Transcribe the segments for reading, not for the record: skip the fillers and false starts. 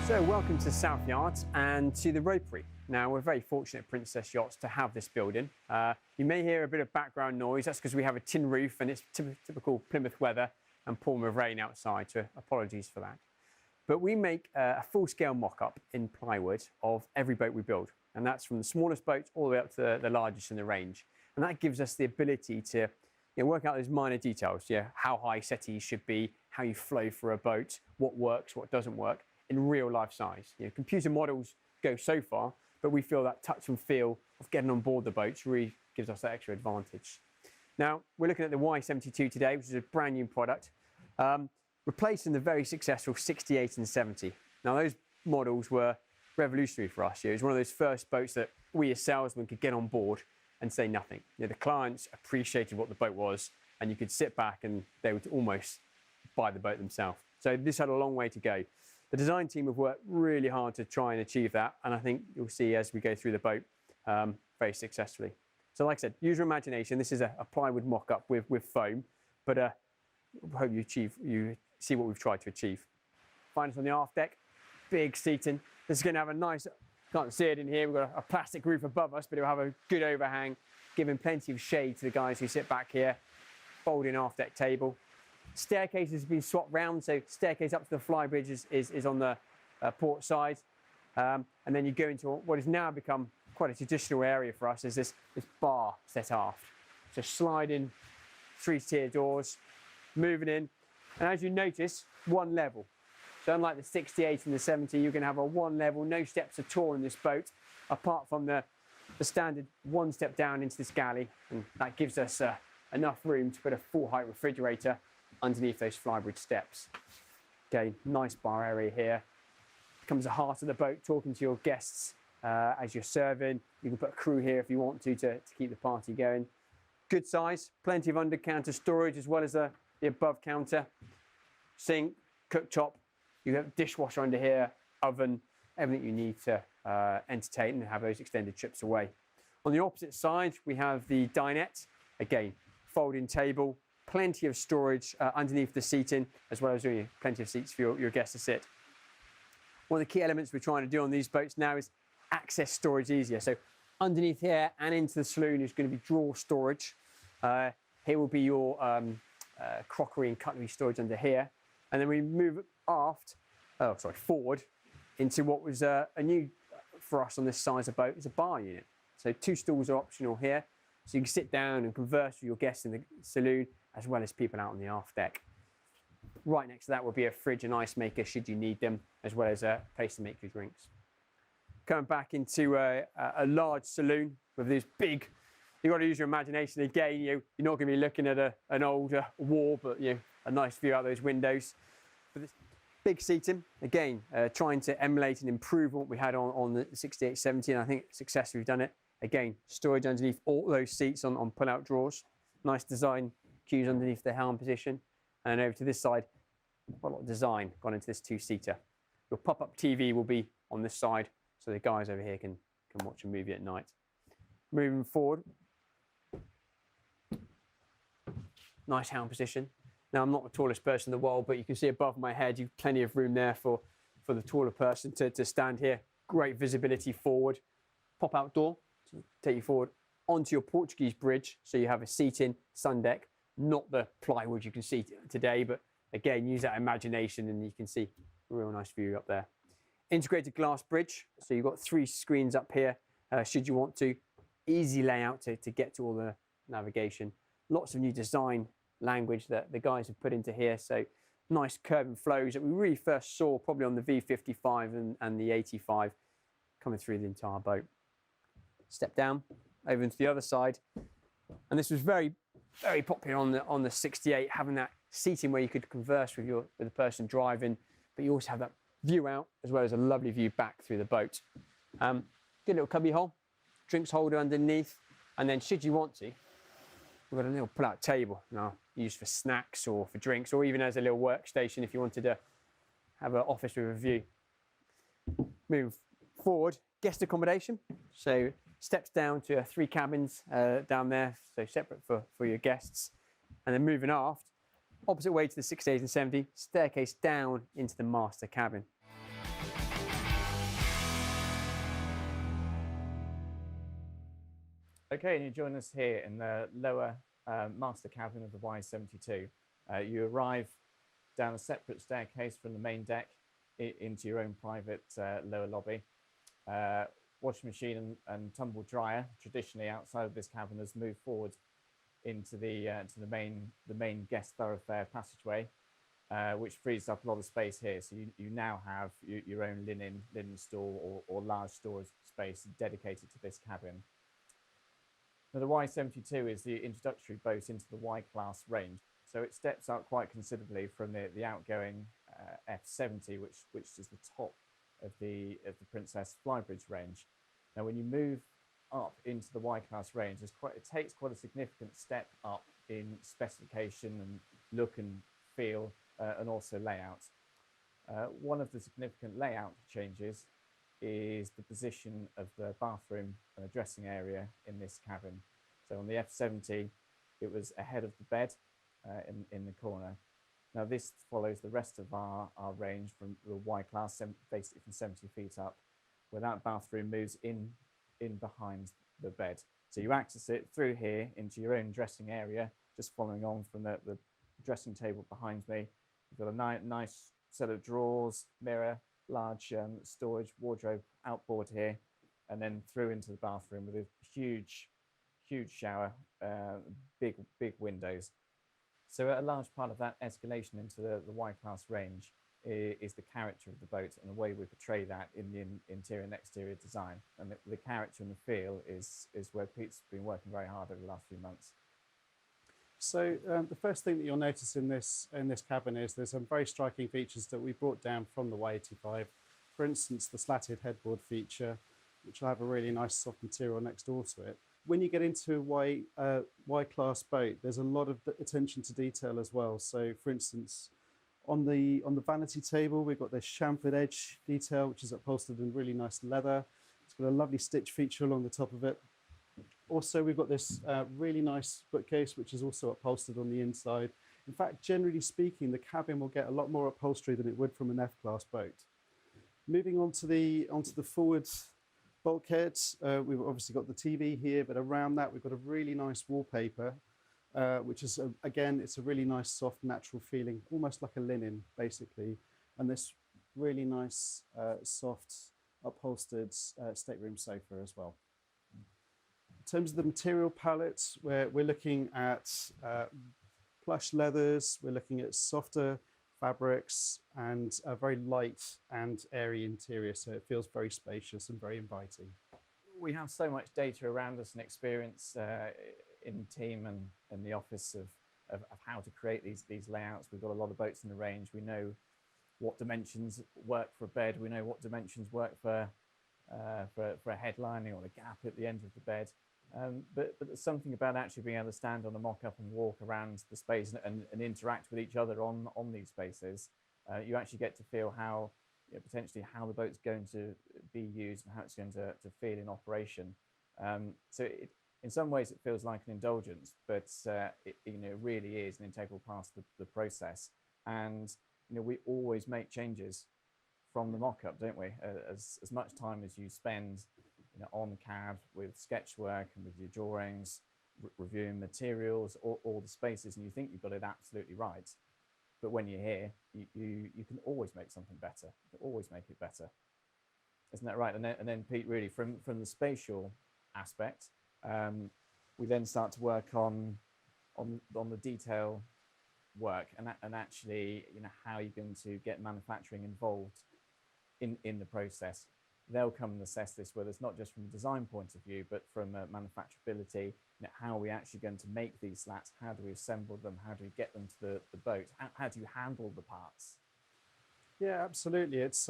So welcome to South Yards and to the Ropery. Now we're very fortunate at Princess Yachts to have this building. You may hear a bit of background noise, that's because we have a tin roof and it's typical Plymouth weather and pouring with rain outside, so apologies for that. But we make a full-scale mock-up in plywood of every boat we build, and that's from the smallest boats all the way up to the largest in the range. And that gives us the ability to work out those minor details, how high settees should be, how you flow for a boat, what works, what doesn't work, in real life size. Computer models go so far, but we feel that touch and feel of getting on board the boats really gives us that extra advantage. Now, we're looking at the Y72 today, which is a brand new product, replacing the very successful 68 and 70. Now, those models were revolutionary for us. It was one of those first boats that we as salesmen could get on board and say nothing. The clients appreciated what the boat was, and you could sit back and they would almost buy the boat themselves. So this had a long way to go. The design team have worked really hard to try and achieve that, and I think you'll see as we go through the boat very successfully. So like I said, use your imagination. This is a plywood mock-up with foam, but I hope you see what we've tried to achieve. Find us on the aft deck, big seating. This is going to have a nice, can't see it in here, we've got a plastic roof above us, but it'll have a good overhang, giving plenty of shade to the guys who sit back here. Folding aft deck table. Staircase has been swapped round, so staircase up to the flybridge is on the port side. And then you go into what has now become quite a traditional area for us, is this bar set aft. So sliding 3-tier doors, moving in. And as you notice, one level. So unlike the 68 and the 70, you're going to have a one level, no steps at all in this boat, apart from the standard one step down into this galley. And that gives us enough room to put a full height refrigerator underneath those flybridge steps. Okay, nice bar area here. Becomes the heart of the boat, talking to your guests as you're serving. You can put a crew here if you want to keep the party going. Good size, plenty of under counter storage as well as the above counter. Sink, cooktop, you have a dishwasher under here, oven, everything you need to entertain and have those extended trips away. On the opposite side, we have the dinette. Again, folding table, plenty of storage underneath the seating, as well as plenty of seats for your guests to sit. One of the key elements we're trying to do on these boats now is access storage easier. So underneath here and into the saloon is going to be drawer storage. Here will be your crockery and cutlery storage under here. And then we move forward into what was a new for us on this size of boat is a bar unit. So 2 stools are optional here. So you can sit down and converse with your guests in the saloon, as well as people out on the aft deck. Right next to that will be a fridge and ice maker should you need them, as well as a place to make your drinks. Coming back into a large saloon with this big, you've got to use your imagination again. You're not going to be looking at an old wall, but a nice view out those windows. But this big seating, again, trying to emulate and improve what we had on the 68-70, and I think successfully we've done it. Again, storage underneath all those seats on pull-out drawers. Nice design cues underneath the helm position. And over to this side, quite a lot of design gone into this 2-seater. Your pop-up TV will be on this side, so the guys over here can watch a movie at night. Moving forward. Nice helm position. Now, I'm not the tallest person in the world, but you can see above my head, you've plenty of room there for the taller person to stand here. Great visibility forward. Pop-out door. Take you forward onto your Portuguese bridge, so you have a seating sun deck, not the plywood you can see today, but again, use that imagination and you can see a real nice view up there. Integrated glass bridge, so you've got 3 screens up here, should you want to. Easy layout to get to all the navigation. Lots of new design language that the guys have put into here, so nice curve and flows that we really first saw probably on the V55 and the 85 coming through the entire boat. Step down over into the other side, and this was very, very popular on the 68, having that seating where you could converse with the person driving, but you also have that view out as well as a lovely view back through the boat. Good little cubby hole, drinks holder underneath, and then should you want to, we've got a little pull-out table now used for snacks or for drinks, or even as a little workstation if you wanted to have an office with a view. Move forward, guest accommodation, so steps down to 3 cabins down there, so separate for your guests. And then moving aft, Opposite way to the 60, 80 and 70, staircase down into the master cabin. Okay, and you join us here in the lower master cabin of the Y72. You arrive down a separate staircase from the main deck into your own private lower lobby. Washing machine and tumble dryer, traditionally outside of this cabin, has moved forward into the main guest thoroughfare passageway, which frees up a lot of space here. So you now have your own linen store or large storage space dedicated to this cabin. Now, the Y72 is the introductory boat into the Y-class range, so it steps up quite considerably from the outgoing F70, which is the top of the Princess Flybridge range. Now, when you move up into the Y-class range, it takes quite a significant step up in specification and look and feel, and also layout. One of the significant layout changes is the position of the bathroom and the dressing area in this cabin. So on the F70, it was ahead of the bed in the corner. Now this follows the rest of our range from the Y-class, basically from 70 feet up, where that bathroom moves in behind the bed. So you access it through here into your own dressing area, just following on from the dressing table behind me. You've got a nice set of drawers, mirror, large storage wardrobe outboard here, and then through into the bathroom with a huge shower, big windows. So a large part of that escalation into the Y-class range is the character of the boat and the way we portray that in the interior and exterior design. And the character and the feel is where Pete's been working very hard over the last few months. So the first thing that you'll notice in this cabin is there's some very striking features that we brought down from the Y85. For instance, the slatted headboard feature, which will have a really nice soft material next door to it. When you get into a Y-class boat, there's a lot of attention to detail as well. So, for instance, on the vanity table, we've got this chamfered edge detail, which is upholstered in really nice leather. It's got a lovely stitch feature along the top of it. Also, we've got this really nice bookcase, which is also upholstered on the inside. In fact, generally speaking, the cabin will get a lot more upholstery than it would from an F-class boat. Moving on to the forward bulkheads, we've obviously got the TV here, but around that we've got a really nice wallpaper, which is, again, it's a really nice, soft, natural feeling, almost like a linen, basically. And this really nice, soft, upholstered stateroom sofa as well. In terms of the material palettes, we're looking at plush leathers, we're looking at softer fabrics and a very light and airy interior, so it feels very spacious and very inviting. We have so much data around us and experience in the team and the office of how to create these layouts. We've got a lot of boats in the range. We know what dimensions work for a bed. We know what dimensions work for a headlining or a gap at the end of the bed. But there's something about actually being able to stand on a mock-up and walk around the space and interact with each other on these spaces. You actually get to feel how, potentially how the boat's going to be used and how it's going to feel in operation. So in some ways it feels like an indulgence, but it really is an integral part of the process. And we always make changes from the mock-up, don't we? As much time as you spend on CAD with sketch work and with your drawings, reviewing materials, all the spaces, and you think you've got it absolutely right. But when you're here, you can always make something better. You can always make it better. Isn't that right? And then Pete, really, from the spatial aspect, we then start to work on the detail work and actually, how you're going to get manufacturing involved in the process. They'll come and assess this with us, not just from a design point of view, but from manufacturability. How are we actually going to make these slats? How do we assemble them? How do we get them to the boat? How do you handle the parts? Yeah, absolutely. It's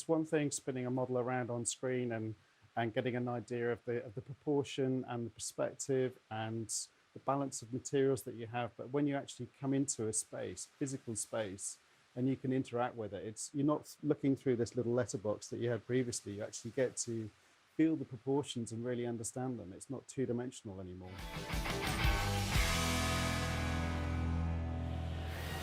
one thing spinning a model around on screen and getting an idea of the proportion and the perspective and the balance of materials that you have. But when you actually come into a space, physical space, and you can interact with it, you're not looking through this little letterbox that you had previously. You actually get to feel the proportions and really understand them. It's not two-dimensional anymore.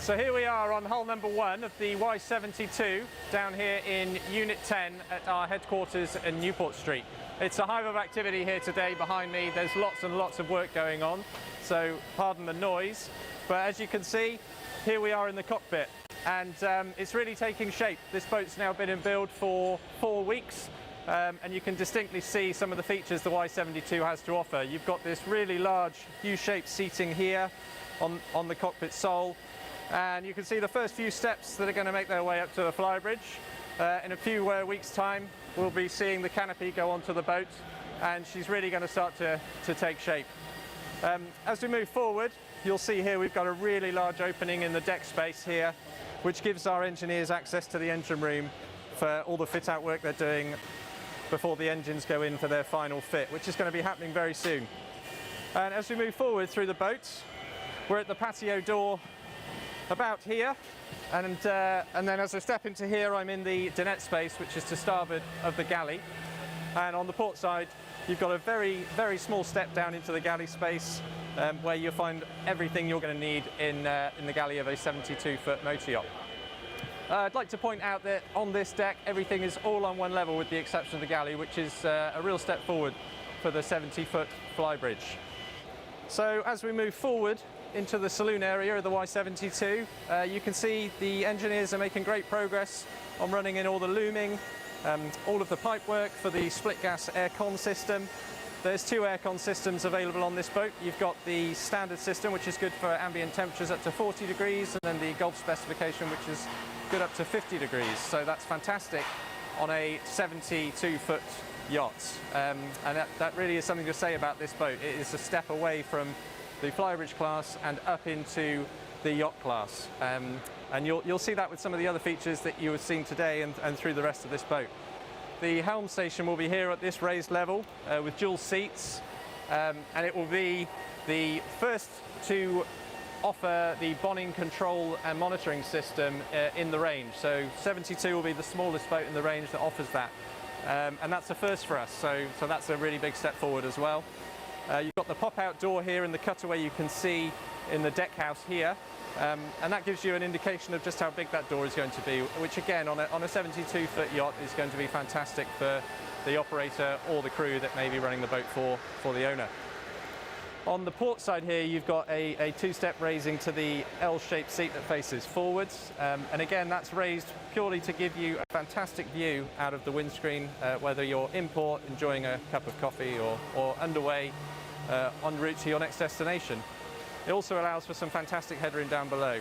So here we are on hull number 1 of the Y72 down here in Unit 10 at our headquarters in Newport Street. It's a hive of activity here today behind me. There's lots and lots of work going on, so pardon the noise. But as you can see, here we are in the cockpit, and it's really taking shape. This boat's now been in build for 4 weeks, and you can distinctly see some of the features the Y72 has to offer. You've got this really large U-shaped seating here on the cockpit sole. And you can see the first few steps that are going to make their way up to the flybridge. In a few weeks' time, we'll be seeing the canopy go onto the boat, and she's really going to start to take shape. As we move forward, you'll see here we've got a really large opening in the deck space here, which gives our engineers access to the engine room for all the fit-out work they're doing before the engines go in for their final fit, which is going to be happening very soon. And as we move forward through the boat, we're at the patio door about here, and then as I step into here, I'm in the dinette space, which is to starboard of the galley. And on the port side, you've got a very, very small step down into the galley space, where you'll find everything you're going to need in the galley of a 72-foot motor yacht. I'd like to point out that on this deck, everything is all on one level with the exception of the galley, which is a real step forward for the 70-foot flybridge. So as we move forward into the saloon area of the Y72, you can see the engineers are making great progress on running in all the looming, all of the pipe work for the split gas aircon system. There's 2 aircon systems available on this boat. You've got the standard system, which is good for ambient temperatures up to 40 degrees, and then the Gulf specification, which is good up to 50 degrees. So that's fantastic on a 72-foot yacht. And that really is something to say about this boat. It is a step away from the flybridge class and up into the yacht class. And you'll see that with some of the other features that you have seen today and through the rest of this boat. The helm station will be here at this raised level with dual seats, and it will be the first to offer the bonning control and monitoring system in the range. So 72 will be the smallest boat in the range that offers that, and that's a first for us, so that's a really big step forward as well. You've got the pop-out door here in the cutaway you can see in the deck house here, and that gives you an indication of just how big that door is going to be, which again on a 72-foot yacht is going to be fantastic for the operator or the crew that may be running the boat for the owner. On the port side here, you've got a 2-step raising to the L-shaped seat that faces forwards, and again that's raised purely to give you a fantastic view out of the windscreen, whether you're in port enjoying a cup of coffee or underway en route to your next destination. It also allows for some fantastic headroom down below.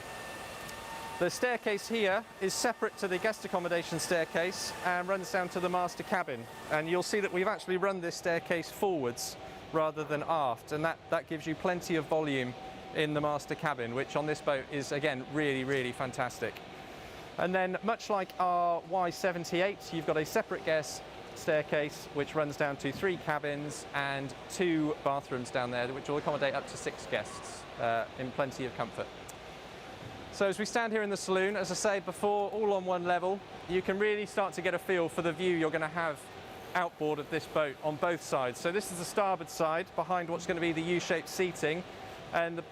The staircase here is separate to the guest accommodation staircase and runs down to the master cabin, and you'll see that we've actually run this staircase forwards rather than aft, and that gives you plenty of volume in the master cabin, which on this boat is again really, really fantastic. And then much like our Y78, you've got a separate guest staircase which runs down to 3 cabins and 2 bathrooms down there, which will accommodate up to 6 guests in plenty of comfort. So as we stand here in the saloon, as I say before, all on one level, you can really start to get a feel for the view you're going to have outboard of this boat on both sides. So this is the starboard side behind what's going to be the U-shaped seating, and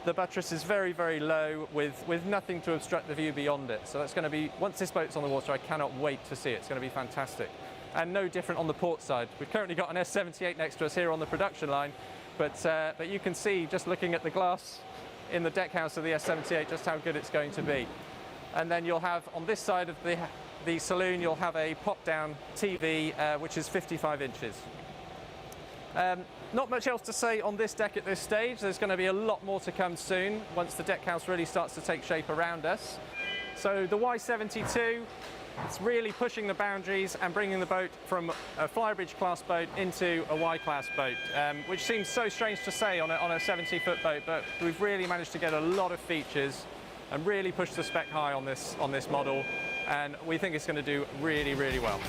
the buttress is very, very low with nothing to obstruct the view beyond it. So that's going to be, once this boat's on the water, I cannot wait to see it. It's going to be fantastic. And no different on the port side. We've currently got an S78 next to us here on the production line, but you can see just looking at the glass in the deck house of the S78 just how good it's going to be. And then you'll have on this side of the saloon, you'll have a pop-down TV, which is 55 inches. Not much else to say on this deck at this stage. There's going to be a lot more to come soon once the deck house really starts to take shape around us. So the Y72, it's really pushing the boundaries and bringing the boat from a flybridge class boat into a Y-class boat, which seems so strange to say on a 70-foot boat, but we've really managed to get a lot of features and really push the spec high on this model, and we think it's going to do really, really well.